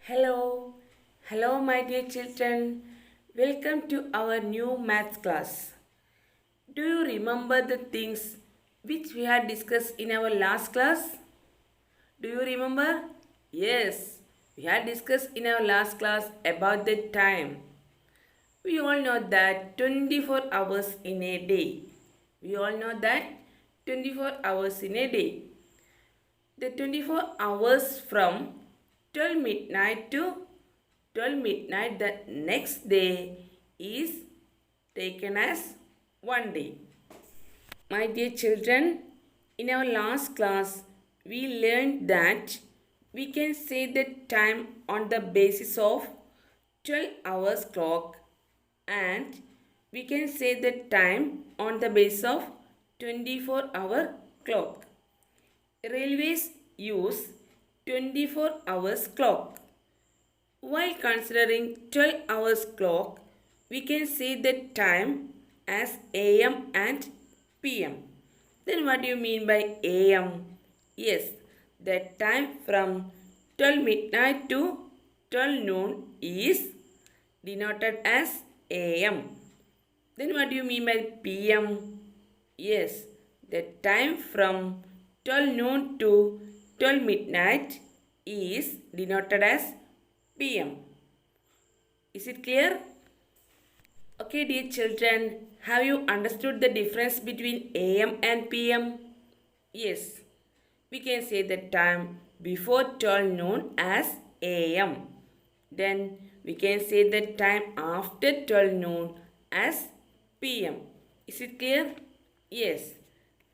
Hello, hello, my dear children. Welcome to our new maths class. Do you remember the things which we had discussed in our last class? Do you remember? Yes, we had discussed in our last class about the time. We all know that 24 hours in a day. We all know that 24 hours in a day. The 24 hours from 12 midnight to 12 midnight the next day is taken as one day. My dear children, in our last class, we learned that we can say the time on the basis of 12 hours clock and we can say the time on the basis of 24-hour clock. Railways use 24 hours clock. While considering 12 hours clock, we can say the time as AM and PM. Then what do you mean by AM? Yes, the time from 12 midnight to 12 noon is denoted as AM. Then what do you mean by PM? Yes, the time from 12 noon to 12 midnight is denoted as PM. Is it clear? Okay, dear children, have you understood the difference between AM and PM? Yes, we can say the time before 12 noon as AM. Then we can say the time after 12 noon as PM. Is it clear? Yes.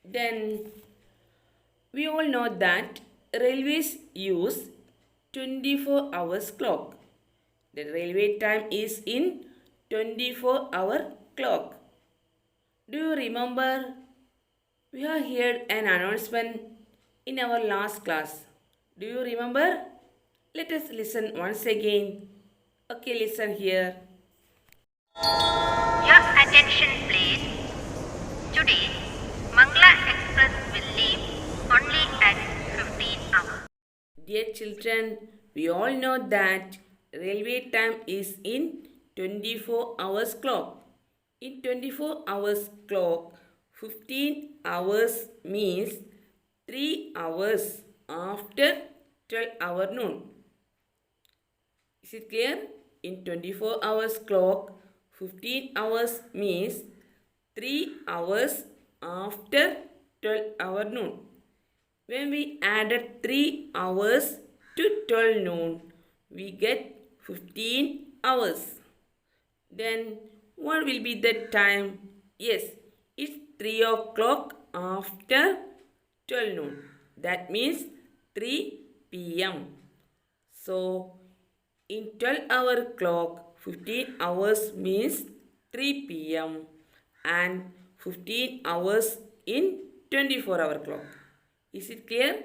Then we all know that railways use 24 hours clock. The railway time is in 24-hour clock. Do you remember? We have heard an announcement in our last class. Do you remember? Let us listen once again. Okay, listen here. Your attention please. Today, Mangla Express will leave only at 15 hours. Dear children, we all know that railway time is in 24 hours clock. In 24 hours clock, 15 hours means 3 hours after 12-hour noon. Is it clear? In 24 hours clock, 15 hours means 3 hours after 12-hour noon. When we added 3 hours to 12 noon, we get 15 hours. Then what will be the time? Yes, it's 3 o'clock after 12 noon. That means 3 p.m. So, in 12-hour clock, 15 hours means 3 p.m. and 15 hours in 24-hour clock. Is it clear?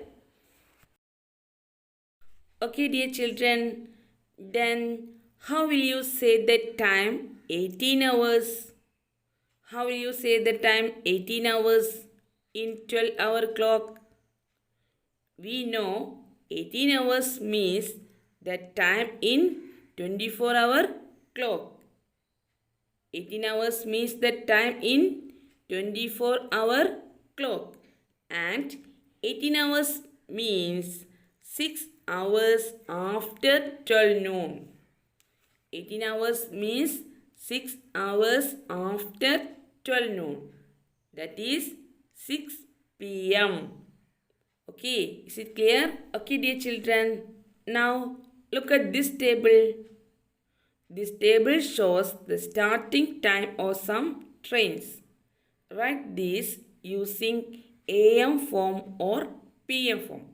Okay, dear children. Then how will you say the time 18 hours? How will you say the time 18 hours in 12-hour clock? We know 18 hours means the time in 24-hour clock. 18 hours means the time in 24-hour clock. And 18 hours means 6 hours after 12 noon. 18 hours means 6 hours after 12 noon. That is 6 p.m. Okay, is it clear? Okay, dear children. Now, look at this table. This table shows the starting time of some trains. Write this using AM form or PM form.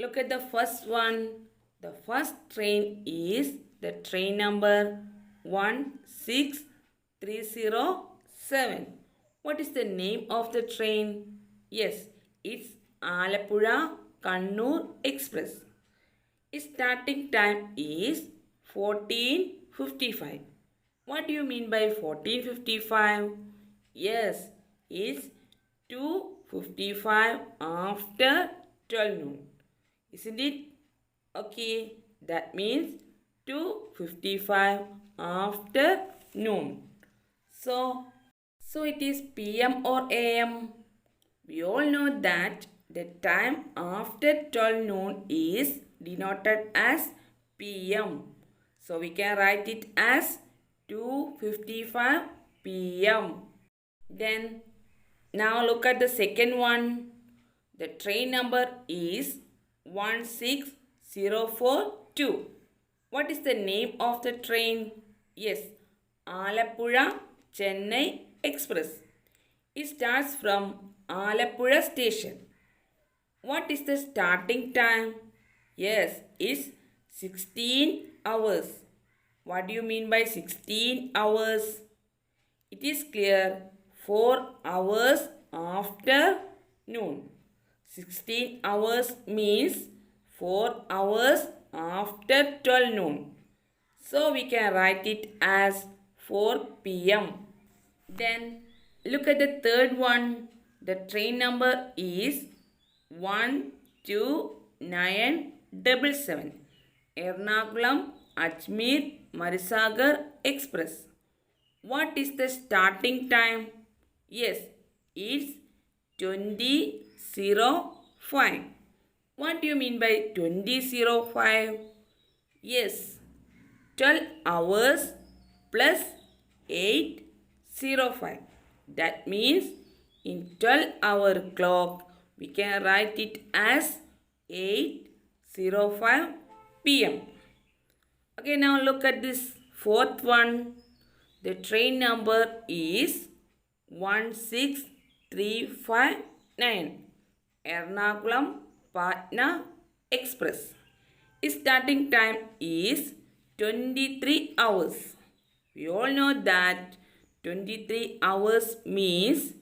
Look at the first one. The first train is the train number 16307. What is the name of the train? Yes, it's Alappuzha Kannur Express. Its starting time is 14:55. What do you mean by 14:55? Yes, it's 2:55 after 12 noon. Isn't it? Okay. That means 2:55 afternoon. So, so it is PM or AM. We all know that the time after 12 noon is denoted as PM. So we can write it as 2:55 PM. Then now look at the second one. The train number is 16042. What is the name of the train? Yes, Alappuzha Chennai Express. It starts from Alappuzha station. What is the starting time? Yes, it's 16 hours. What do you mean by 16 hours? It is clear, 4 hours after noon. 16 hours means 4 hours after 12 noon. So we can write it as 4 p.m. Then look at the third one. The train number is 12977. Ernakulam Ajmer Marisagar Express. What is the starting time? Yes, it's 20:05. What do you mean by 20:05? Yes, 12 hours plus 8:05. That means in 12-hour clock we can write it as 8:05 p.m. Okay, now look at this fourth one. The train number is 16359. Ernakulam Patna Express. Its starting time is 23 hours. We all know that 23 hours means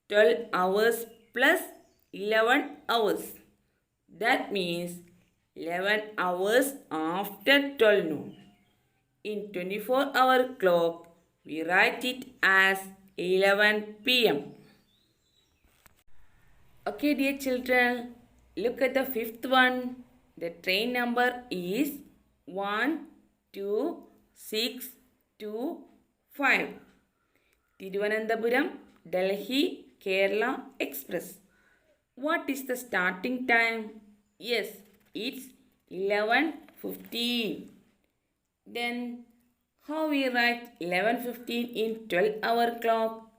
12 hours plus 11 hours. That means 11 hours after 12 noon. In 24-hour clock, we write it as 11 p.m. Okay, dear children, look at the fifth one. The train number is 12625. Thiruvananthapuram, Delhi, Kerala Express. What is the starting time? Yes, it's 11:15. Then how we write 11:15 in 12-hour clock?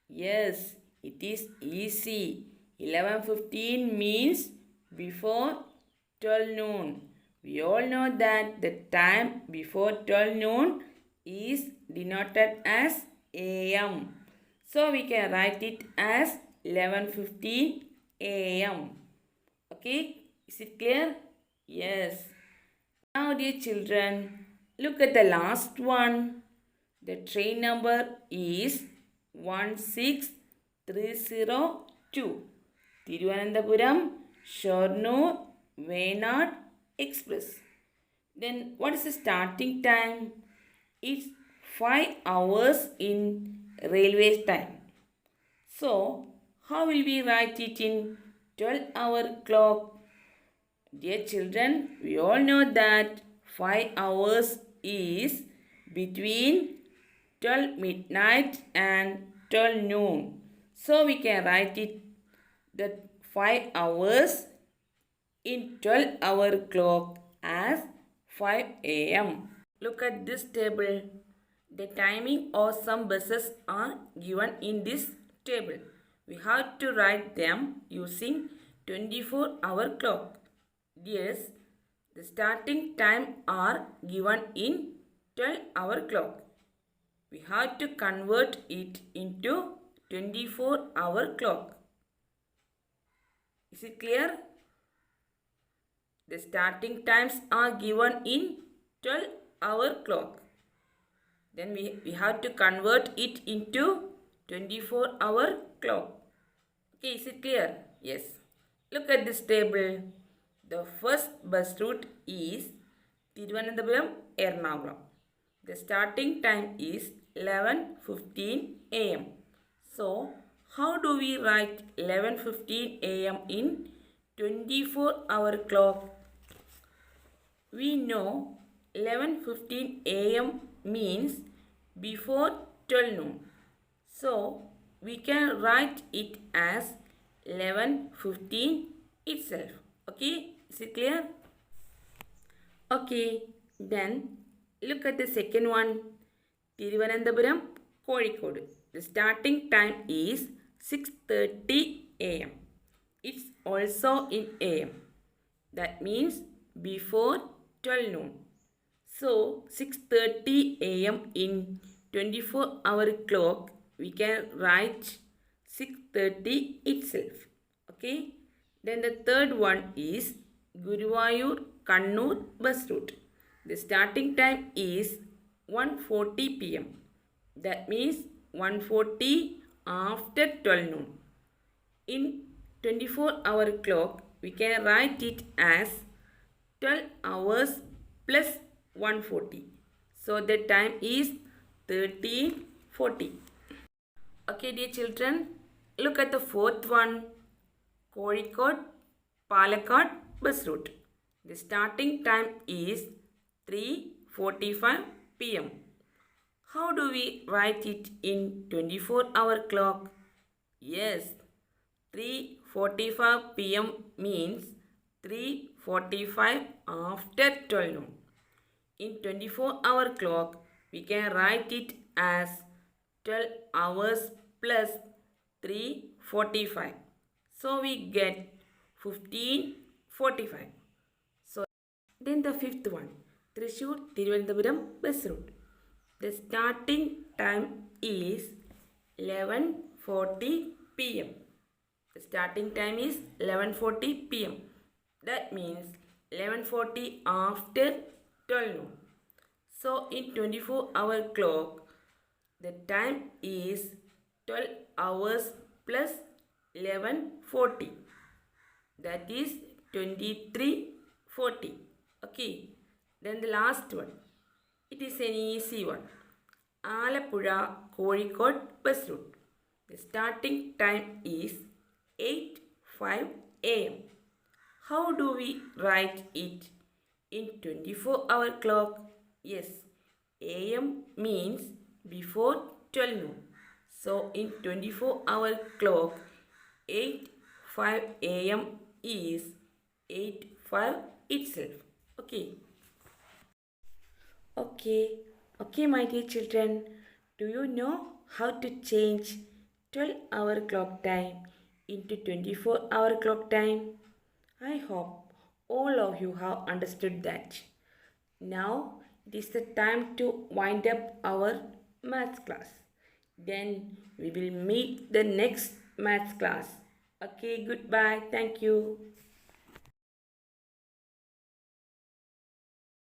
Yes, it is easy. 11:15 means before 12 noon. We all know that the time before 12 noon is denoted as AM. So we can write it as 11:15 AM. Okay, is it clear? Yes. Now dear children, look at the last one. The train number is 16302. Thiruvananthapuram, Shornur, Wayanad Express. Then what is the starting time? It's 5 hours in railway time. So how will we write it in 12-hour clock? Dear children, we all know that 5 hours is between 12 midnight and 12 noon. So we can write it the 5 hours in 12-hour clock as 5 a.m. Look at this table. The timing of some buses are given in this table. We have to write them using 24-hour clock. Yes, the starting time are given in 12-hour clock. We have to convert it into 24-hour clock. Is it clear? The starting times are given in 12-hour clock. Then we have to convert it into 24-hour clock. Okay, is it clear? Yes. Look at this table. The first bus route is Thiruvananthapuram, Ernakulam. The starting time is 11:15 a.m. So, how do we write 11:15 a.m. in 24-hour clock? We know 11:15 a.m. means before 12 noon. So we can write it as 11:15 itself. Okay, is it clear? Okay, then look at the second one. Thiruvananthapuram, Kozhikode. The starting time is 6:30 a.m. It's also in a.m. That means before 12 noon. So 6:30 a.m. in 24-hour clock we can write 6:30 itself. Okay. Then the third one is Guruvayur Kannur bus route. The starting time is 1:40 p.m. That means 1:40 after 12 noon. In 24-hour clock we can write it as 12 hours plus 140. So the time is 13:40. Okay, dear children, look at the fourth one. Kozhikode Palakkad bus route. The starting time is 3:45 p.m. How do we write it in 24-hour clock? Yes, 3:45 p.m. means 3:45 after 12 noon. In 24-hour clock, we can write it as 12 hours plus 3:45. So we get 15:45. So then the fifth one, Thrissur Thiruvananthapuram bus route. The starting time is 11:40 p.m. The starting time is 11:40 p.m. That means 11:40 after 12 noon. So in 24-hour clock, the time is 12 hours plus 11:40. That is 23:40. Okay. Then the last one. It is an easy one. Alappuzha Kozhikode bus route. The starting time is 8:05 a.m. How do we write it in 24-hour clock? Yes, a.m. means before 12 noon. So in 24-hour clock, 8:05 a.m. is 8:05 itself. Okay. Okay, my dear children. Do you know how to change 12-hour clock time into 24-hour clock time? I hope all of you have understood that. Now it is the time to wind up our maths class. Then we will meet the next maths class. Okay, goodbye. Thank you.